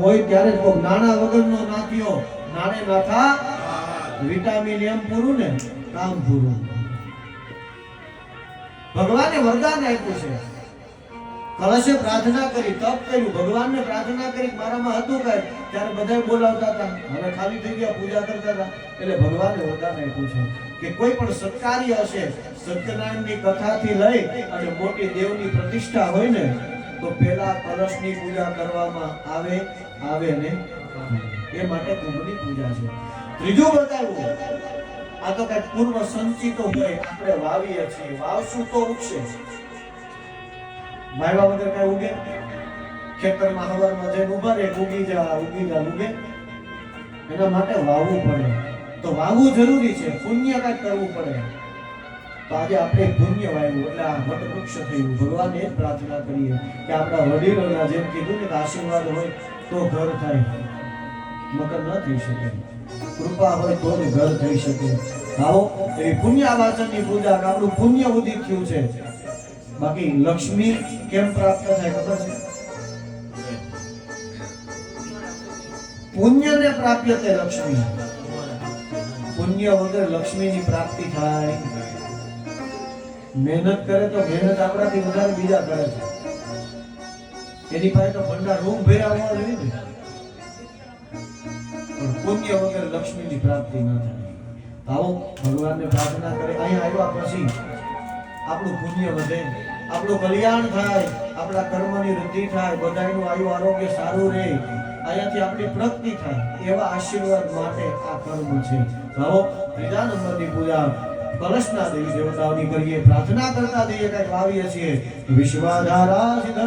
હોય ત્યારે જ નાના વગરનો નાથિયો નાણે નાથા વિટામિન એમ પૂરું ને કામ પૂરું. ભગવાને વરદાન આપ્યું છે. કળશે પ્રાર્થના કરી, તપ કર્યું, ભગવાનને પ્રાર્થના કરી મારામાં હતું કઈ, ત્યારે બધા બોલાવતા હતા, હવે ખાલી થઈ ગયા, પૂજા કરતા હતા. એટલે ભગવાને વરદાન આપ્યું છે કે કોઈ પણ સત્કાર્ય હશે, સત્યનારાયણની કથાથી લઈ અને મોટી દેવની પ્રતિષ્ઠા હોય ને તો પેલા કળશની પૂજા કરવામાં આવે ને એ માટે કુંભની પૂજા છે. ત્રીજું બતાવ્યું, આ તો કઈ પૂર્વ સંચિતો હોય, આપણે વાવીએ છીએ, વાવશું તો ઉગશે. વાવ્યા વગર કઈ ઉગે? ખેતરમાં હવારમાં જઈને ઉભા રહે, ઉગી જા ઉગે. એના માટે વાવવું પડે. તો વાવવું જરૂરી છે, પુણ્ય કઈ કરવું પડે. તો આજે આપણે પુણ્ય વાવ્યું એટલે આ વટ વૃક્ષ થયું. ભગવાને એ પ્રાર્થના કરીએ કે આપણા વડીલોના જેમ કીધું ને કે આશીર્વાદ હોય તો ઘર થાય, મગર ન થઈ શકે. કૃપા હોય તો જ ઘર થઈ શકે. આવો એ પુણ્ય વાચનની પૂજા, આપણું પુણ્ય ઉદિત થયું છે. બાકી લક્ષ્મી કેમ પ્રાપ્ત થાય ખબર છે? પુણ્યને પ્રાપ્ય તે લક્ષ્મી. પુણ્ય વગર લક્ષ્મીની પ્રાપ્તિ થાય. મહેનત કરે તો મહેનત આપણાથી વધારે બીજા કરે છે. એની પાસે તો ભંડાર રૂમ ભર્યા હોવા જોઈએ ને, પણ પુણ્ય વગર લક્ષ્મીની પ્રાપ્તિ ન થાય. આવો ભગવાનને પ્રાર્થના કરે. અહીંયા આવ્યા પછી આપણું પુણ્ય વધે, આપણું કલ્યાણ થાય, આપણા કર્મની વૃદ્ધિ થાય, બધાનું આયુ આરોગ્ય સારું રહે, અહીંયાથી આપણી પ્રગતિ થાય. એવા આશીર્વાદ માટે આ કર્મ છે. આવો ત્રીજા નંબરની પૂજા કળશના દેવી દેવતાઓની કરીએ, પ્રાર્થના કરતા દઈએ, કઈક વાવીએ છીએ. વિશ્વાધારા સિદ્ધ